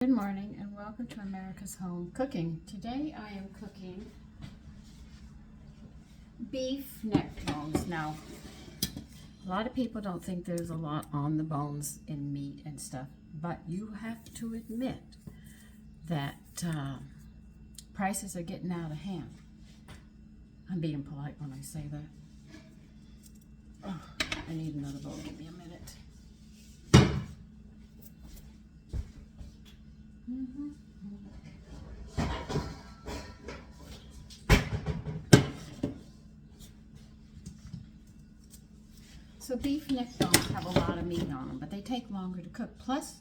Good morning and welcome to America's Home Cooking. Today I am cooking beef neck bones. Now, a lot of people don't think there's a lot on the bones in meat and stuff, but you have to admit that prices are getting out of hand. I'm being polite when I say that. Oh, I need another bowl. Give me a minute. So beef neck bones have a lot of meat on them, but they take longer to cook. Plus,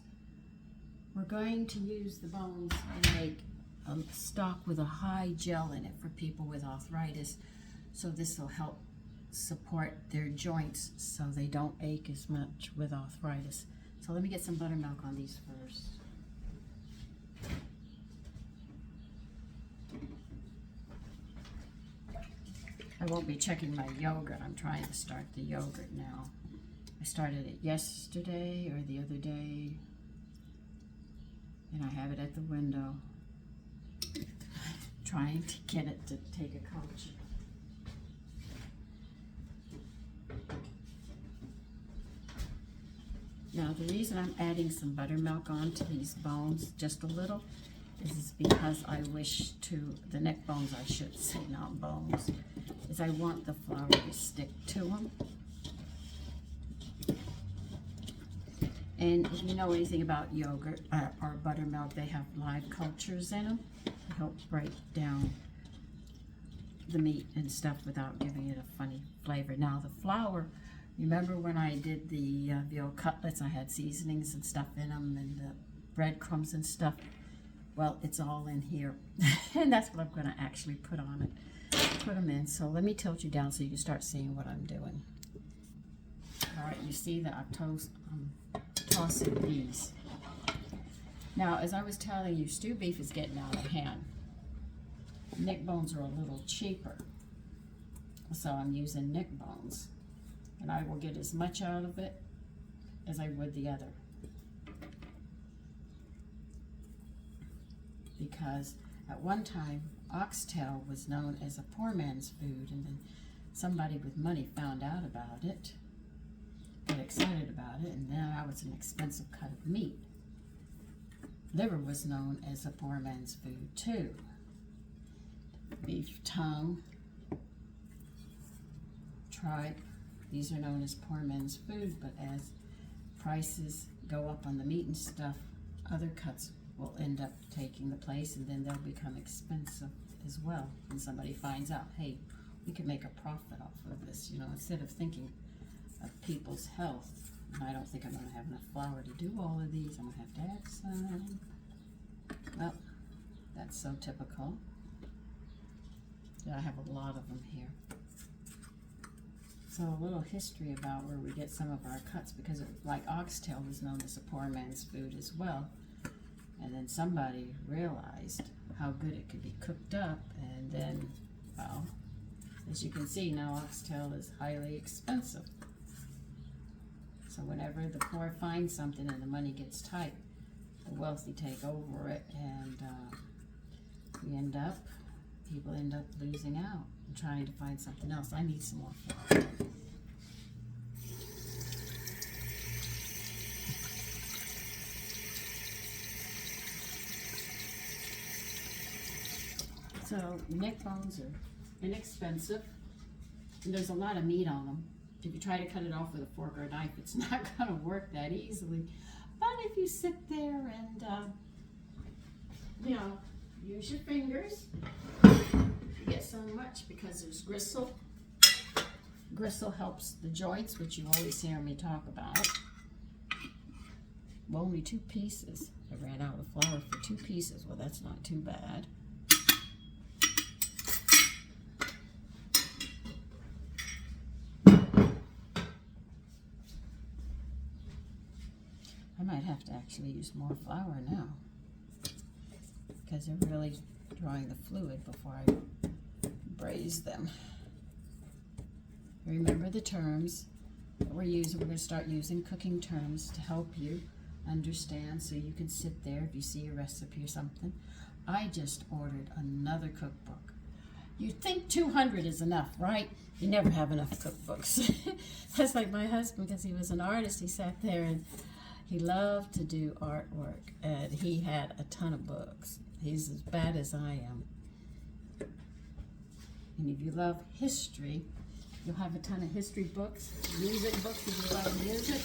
we're going to use the bones and make a stock with a high gel in it for people with arthritis. So this will help support their joints so they don't ache as much with arthritis. So let me get some buttermilk on these first. I won't be checking my yogurt. I'm trying to start the yogurt now. I started it yesterday or the other day, and I have it at the window, trying to get it to take a culture. Now, the reason I'm adding some buttermilk onto these bones, just a little, is because I wish to, the neck bones I should say, not bones, is I want the flour to stick to them. And if you know anything about yogurt or buttermilk, they have live cultures in them to help break down the meat and stuff without giving it a funny flavor. Now the flour, remember when I did the veal cutlets, I had seasonings and stuff in them and the breadcrumbs and stuff. Well, it's all in here, and that's what I'm going to actually put on it. Put them in. So let me tilt you down so you can start seeing what I'm doing. All right, you see that I'm tossing these. Now, as I was telling you, stew beef is getting out of hand. Neck bones are a little cheaper, so I'm using neck bones, and I will get as much out of it as I would the other. Because at one time, oxtail was known as a poor man's food, and then somebody with money found out about it, got excited about it, and now it's an expensive cut of meat. Liver was known as a poor man's food too. Beef tongue, tripe, these are known as poor man's food, but as prices go up on the meat and stuff, other cuts will end up taking the place, and then they'll become expensive as well. And somebody finds out, hey, we can make a profit off of this, you know, instead of thinking of people's health. And I don't think I'm going to have enough flour to do all of these. I'm going to have to add some. Well, that's so typical. I have a lot of them here. So a little history about where we get some of our cuts, because like oxtail was known as a poor man's food as well. And then somebody realized how good it could be cooked up, and then, well, as you can see, now oxtail is highly expensive. So whenever the poor find something and the money gets tight, the wealthy take over it, and people end up losing out and trying to find something else. I need some more flour. So neck bones are inexpensive, and there's a lot of meat on them. If you try to cut it off with a fork or a knife, it's not going to work that easily. But if you sit there and, you know, use your fingers, you get so much because there's gristle. Gristle helps the joints, which you always hear me talk about. Well, only 2 pieces. I ran out of flour for 2 pieces. Well, that's not too bad. I might have to actually use more flour now, because they're really drawing the fluid before I braise them. Remember the terms that we're using. We're going to start using cooking terms to help you understand, so you can sit there if you see a recipe or something. I just ordered another cookbook. You'd think 200 is enough, right? You never have enough cookbooks. That's like my husband, because he was an artist. He sat there and he loved to do artwork, and he had a ton of books. He's as bad as I am. And if you love history, you'll have a ton of history books, music books if you love music.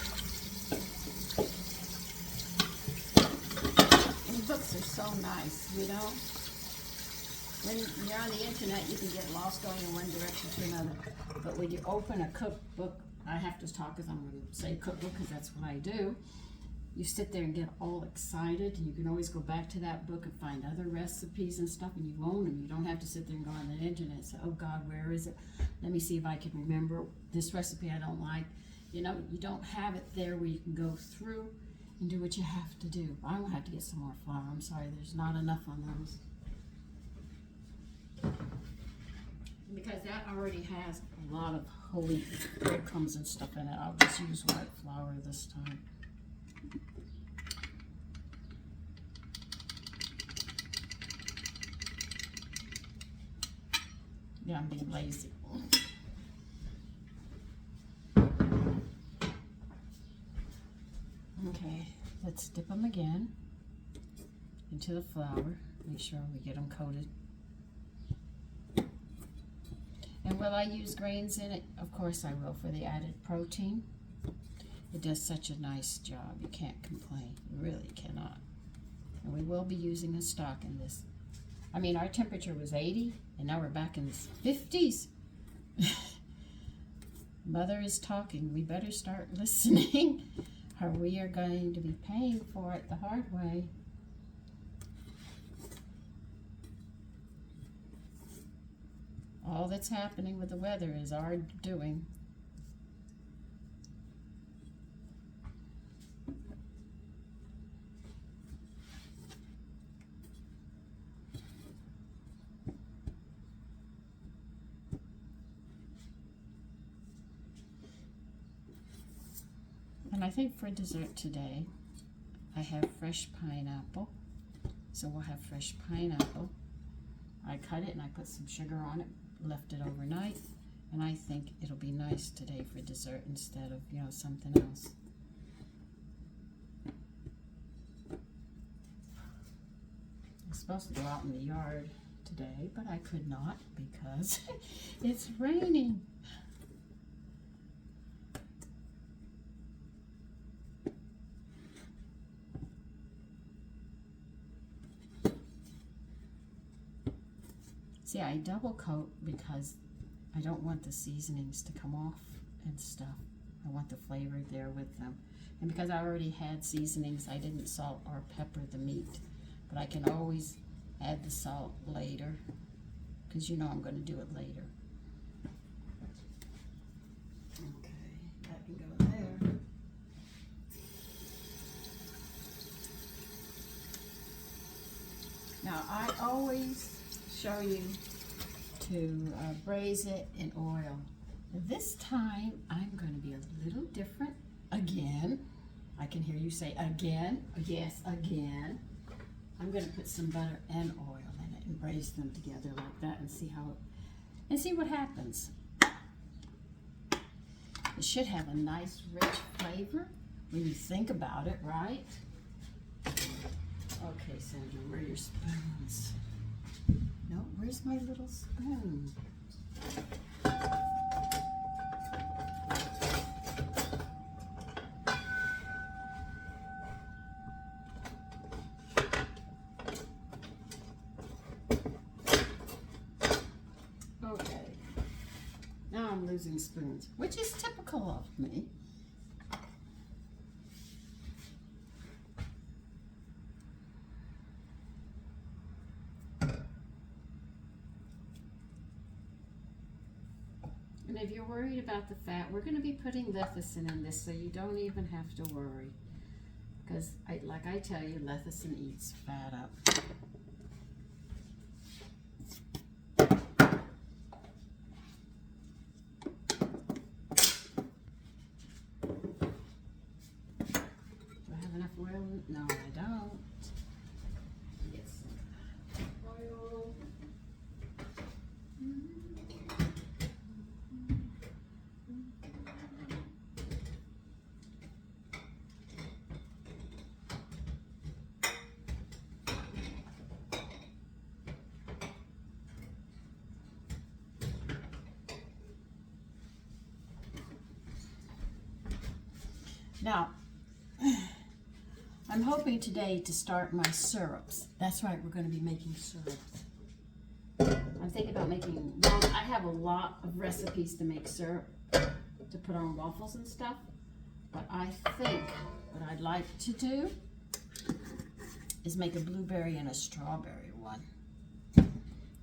And books are so nice, you know? When you're on the internet, you can get lost going in one direction to another. But when you open a cookbook, I have to talk because I'm going to say cookbook because that's what I do. You sit there and get all excited, and you can always go back to that book and find other recipes and stuff, and you own them. You don't have to sit there and go on the internet and say, oh God, where is it? Let me see if I can remember this recipe I don't like. You know, you don't have it there where you can go through and do what you have to do. I'm going to have to get some more flour. I'm sorry, there's not enough on those. Because that already has a lot of holy breadcrumbs and stuff in it. I'll just use white flour this time. Yeah, I'm being lazy. Okay, let's dip them again into the flour. Make sure we get them coated. And will I use grains in it? Of course I will, for the added protein. It does such a nice job. You can't complain. You really cannot. And we will be using a stock in this. I mean, our temperature was 80, and now we're back in the 50s. Mother is talking. We better start listening, or we are going to be paying for it the hard way. All that's happening with the weather is our doing. And I think for dessert today, I have fresh pineapple. So we'll have fresh pineapple. I cut it and I put some sugar on it, left it overnight, and I think it'll be nice today for dessert instead of, you know, something else. I'm supposed to go out in the yard today, but I could not because it's raining. See, I double coat because I don't want the seasonings to come off and stuff. I want the flavor there with them. And because I already had seasonings, I didn't salt or pepper the meat. But I can always add the salt later, because you know I'm going to do it later. Okay, that can go there. Now, I always show you to braise it in oil. This time I'm going to be a little different again. I can hear you say again. Yes, again. I'm going to put some butter and oil in it and braise them together like that and see how it, and see what happens. It should have a nice rich flavor when you think about it, right? Okay, Sandra, where are your spoons? No, where's my little spoon? Okay, now I'm losing spoons, which is typical of me. And if you're worried about the fat, we're going to be putting lecithin in this, so you don't even have to worry. Because, like I tell you, lecithin eats fat up. Do I have enough oil Now, I'm hoping today to start my syrups. That's right, we're going to be making syrups. I'm thinking about making, well, I have a lot of recipes to make syrup to put on waffles and stuff. But I think what I'd like to do is make a blueberry and a strawberry one.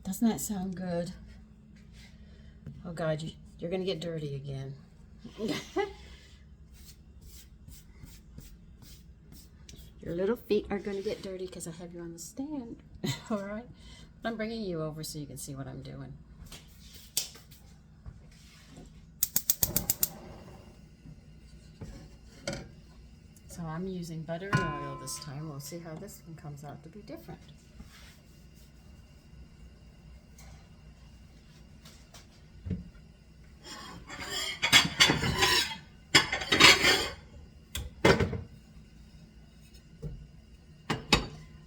Doesn't that sound good? Oh God, you're gonna get dirty again. Your little feet are gonna get dirty because I have you on the stand. All right, but I'm bringing you over so you can see what I'm doing. So I'm using butter and oil this time. We'll see how this one comes out to be different.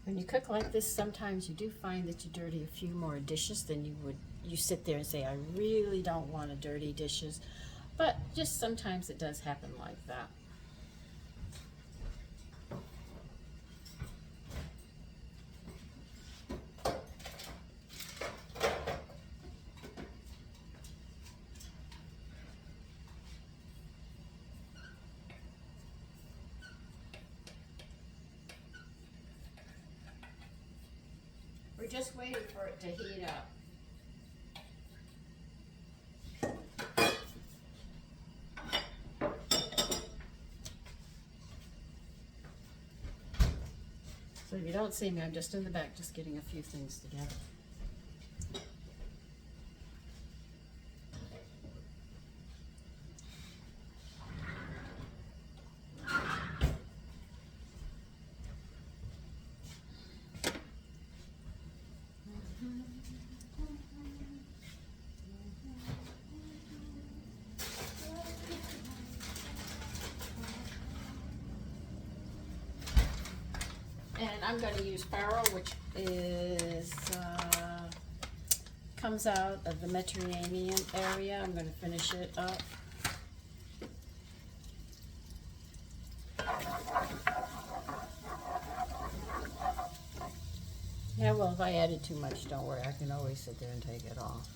When you cook like this, sometimes you do find that you dirty a few more dishes than you would. You sit there and say, I really don't want to dirty dishes. But just sometimes it does happen like that. We're just waiting for it to heat up. So if you don't see me, I'm just in the back just getting a few things together. And I'm going to use farro, which is comes out of the Mediterranean area. I'm going to finish it up. Yeah, well, if I added too much, don't worry. I can always sit there and take it off.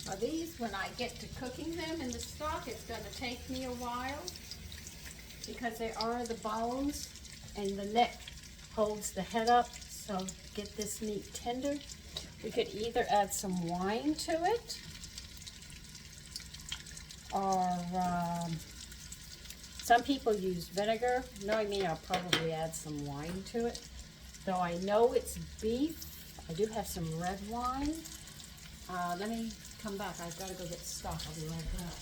Now these, when I get to cooking them in the stock, it's going to take me a while because they are the bones and the neck holds the head up. So get this meat tender. We could either add some wine to it or some people use vinegar. Knowing me, I'll probably add some wine to it. Though I know it's beef, I do have some red wine. Let me come back. I've got to go get stock. I'll be right back.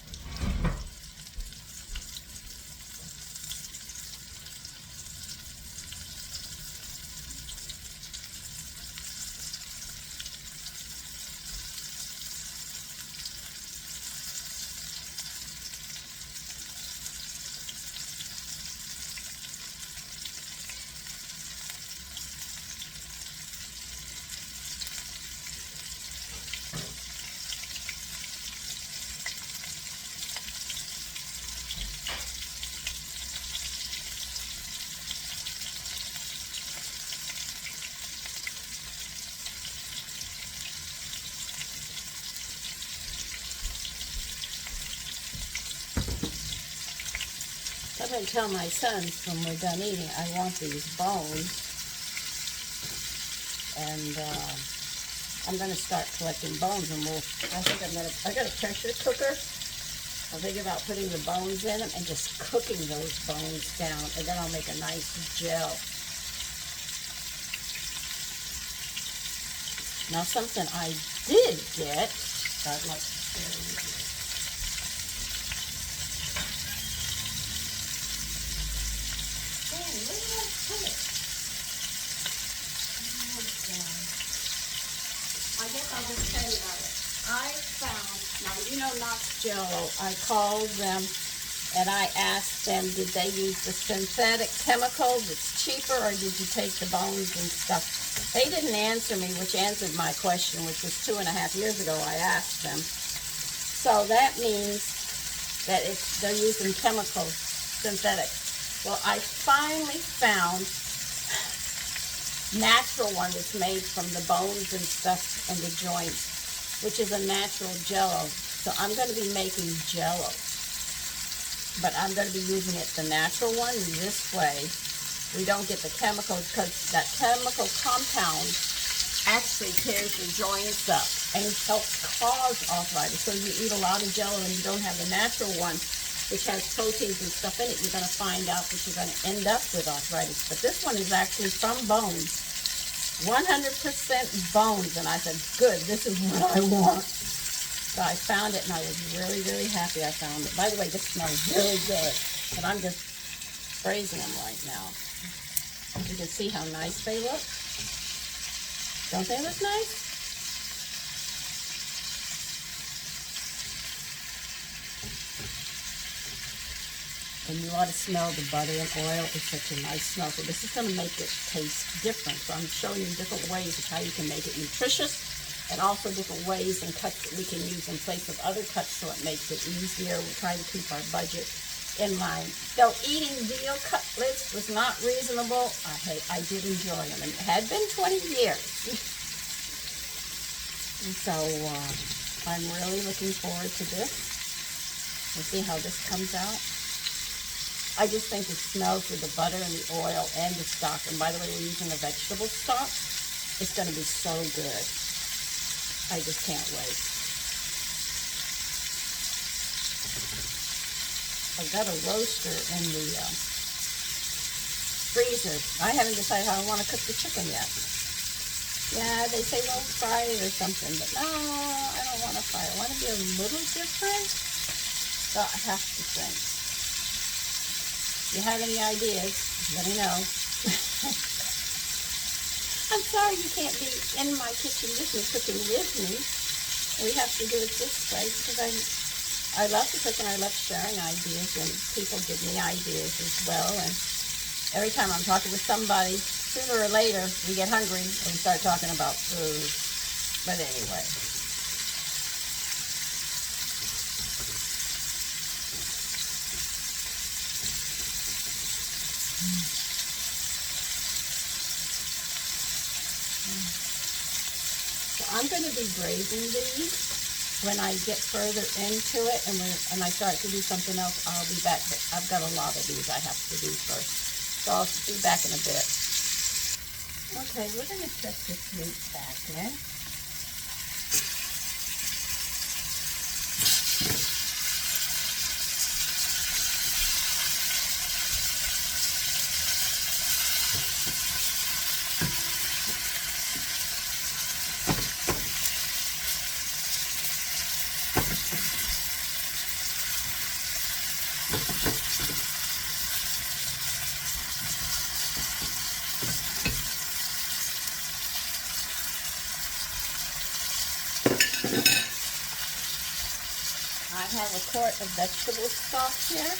I'm going to tell my sons when we're done eating, I want these bones. And I'm going to start collecting bones, and I got a pressure cooker. I'll think about putting the bones in them and just cooking those bones down, and then I'll make a nice gel. Now something I did get, I'd like to share with you. I guess I'll just tell you about it. I found, now you know Knox Jello, I call them and I asked them, did they use the synthetic chemical that's cheaper, or did you take the bones and stuff? They didn't answer me, which answered my question, which was 2.5 years ago I asked them. So that means that they're using chemicals, synthetic. Well, I finally found natural one that's made from the bones and stuff and the joints, which is a natural Jello. So I'm going to be making Jello, but I'm going to be using it the natural one. This way we don't get the chemicals, because that chemical compound actually tears your joints up and helps cause arthritis. So you eat a lot of Jello and you don't have the natural one, which has proteins and stuff in it, you're going to find out that you're going to end up with arthritis. But this one is actually from bones, 100% bones. And I said, good, this is what I want. So I found it, and I was really, really happy I found it. By the way, this smells really good, but I'm just braising them right now. As you can see how nice they look. Don't they look nice? And you ought to smell the butter and oil. It's such a nice smell. So this is going to make it taste different. So I'm showing you different ways of how you can make it nutritious, and also different ways and cuts that we can use in place of other cuts, so it makes it easier. We try to keep our budget in line. Though eating veal cutlets was not reasonable, I did enjoy them, and it had been 20 years. And so I'm really looking forward to this. We'll see how this comes out. I just think it smells with the butter and the oil and the stock. And by the way, we're using a vegetable stock. It's going to be so good. I just can't wait. I've got a roaster in the freezer. I haven't decided how I want to cook the chicken yet. Yeah, they say don't fry it or something, but no, I don't want to fry it. I want to be a little different, so I have to think. If you have any ideas, let me know. I'm sorry you can't be in my kitchen with me, cooking with me. We have to do it this way, because I love to cook and I love sharing ideas, and people give me ideas as well. And every time I'm talking with somebody, sooner or later we get hungry and we start talking about food. But anyway. I'm going to be braising these. When I get further into it and I start to do something else, I'll be back. But I've got a lot of these I have to do first. So I'll be back in a bit. Okay, we're going to set this meat back in. I have a quart of vegetable stock here.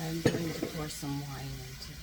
I'm going to pour some wine into this.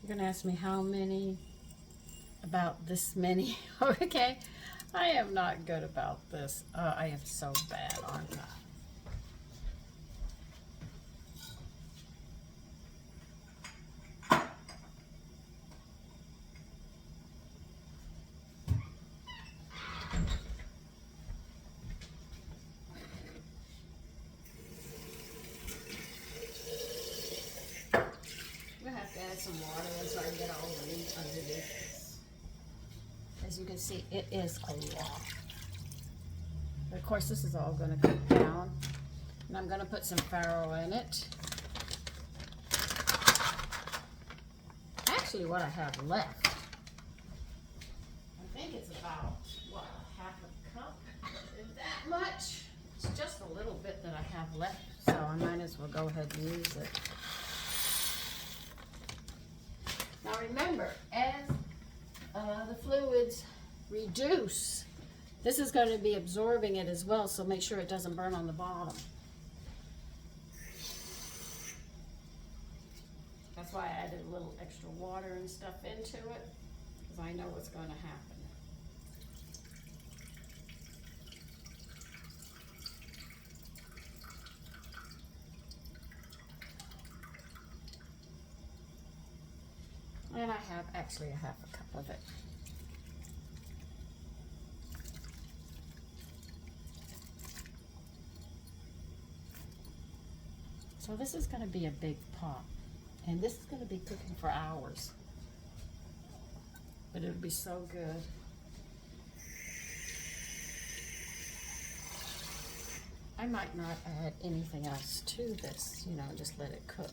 You're going to ask me how many about this many, okay? I am not good about this. I am so bad, aren't I? I'm gonna have to add some water in so I can get all the meat underneath this. As you can see, it is a lot. But of course, this is all gonna cook down. And I'm gonna put some farro in it. Actually, what I have left, I think it's about, what, half a cup? Is that much? It's just a little bit that I have left, so I might as well go ahead and use it. Now remember, as the fluids reduce, this is going to be absorbing it as well, so make sure it doesn't burn on the bottom. That's why I added a little extra water and stuff into it, because I know what's going to happen. And I have actually a half a cup of it. So this is going to be a big pot, and this is going to be cooking for hours, but it'll be so good. I might not add anything else to this, you know, just let it cook.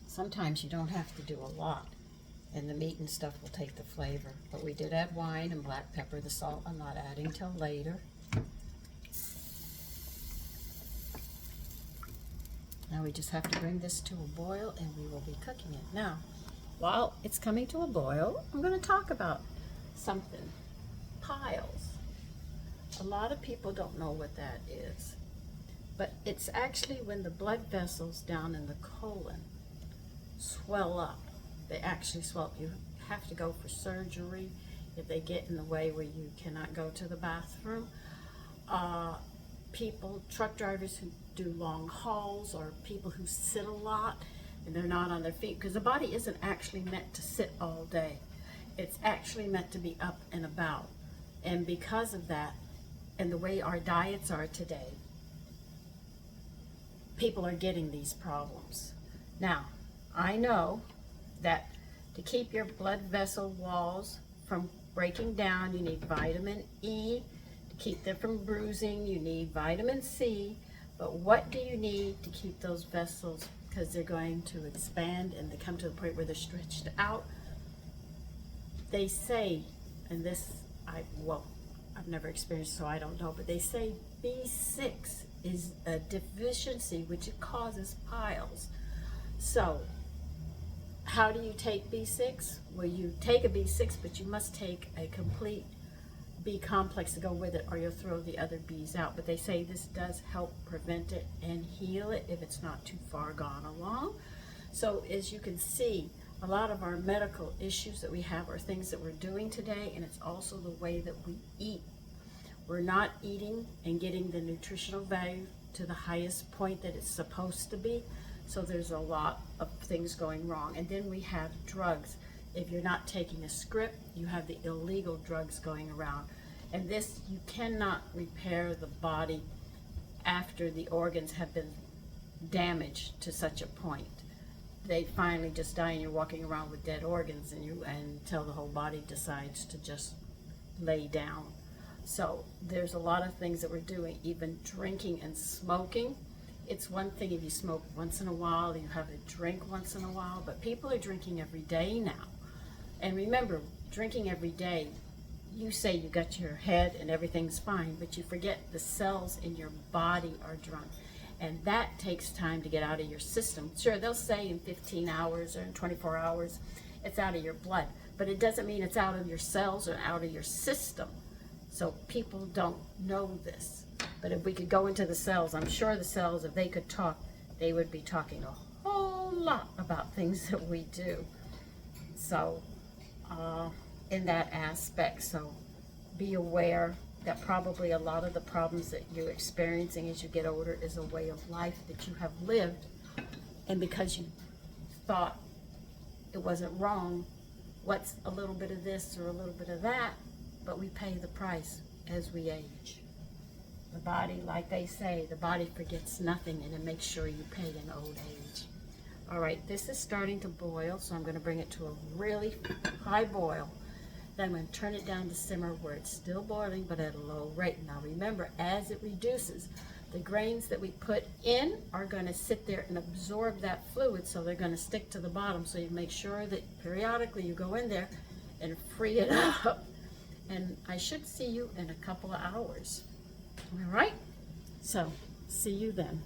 Sometimes you don't have to do a lot, and the meat and stuff will take the flavor. But we did add wine and black pepper. The salt I'm not adding till later. Now we just have to bring this to a boil, and we will be cooking it. Now, while it's coming to a boil, I'm going to talk about something. Piles. A lot of people don't know what that is, but it's actually when the blood vessels down in the colon swell up. They actually swell up. You have to go for surgery if they get in the way where you cannot go to the bathroom. People, truck drivers who do long hauls, or people who sit a lot and they're not on their feet, because the body isn't actually meant to sit all day. It's actually meant to be up and about. And because of that, and the way our diets are today, people are getting these problems. Now, I know that to keep your blood vessel walls from breaking down, you need vitamin E. To keep them from bruising, you need vitamin C. But what do you need to keep those vessels, because they're going to expand and they come to the point where they're stretched out? They say, and this, I've never experienced, so I don't know, but they say B6 is a deficiency which it causes piles. So, how do you take B6? Well, you take a B6, but you must take a complete B complex to go with it, or you'll throw the other Bs out. But they say this does help prevent it and heal it if it's not too far gone along. So as you can see, a lot of our medical issues that we have are things that we're doing today, and it's also the way that we eat. We're not eating and getting the nutritional value to the highest point that it's supposed to be. So there's a lot of things going wrong. And then we have drugs. If you're not taking a script, you have the illegal drugs going around. And this, you cannot repair the body after the organs have been damaged to such a point. They finally just die and you're walking around with dead organs, and until the whole body decides to just lay down. So there's a lot of things that we're doing, even drinking and smoking. It's one thing if you smoke once in a while, you have a drink once in a while, but people are drinking every day now. And remember, drinking every day, you say you got your head and everything's fine, but you forget the cells in your body are drunk. And that takes time to get out of your system. Sure, they'll say in 15 hours or in 24 hours, it's out of your blood, but it doesn't mean it's out of your cells or out of your system. So people don't know this. But if we could go into the cells, I'm sure the cells, if they could talk, they would be talking a whole lot about things that we do. So in that aspect. So be aware that probably a lot of the problems that you're experiencing as you get older is a way of life that you have lived, and because you thought it wasn't wrong, what's a little bit of this or a little bit of that, but we pay the price as we age. The body, like they say, the body forgets nothing, and it makes sure you pay in old age. All right, this is starting to boil, so I'm going to bring it to a really high boil. Then I'm going to turn it down to simmer where it's still boiling, but at a low rate. Now remember, as it reduces, the grains that we put in are going to sit there and absorb that fluid, so they're going to stick to the bottom. So you make sure that periodically you go in there and free it up. And I should see you in a couple of hours. All right? So, see you then.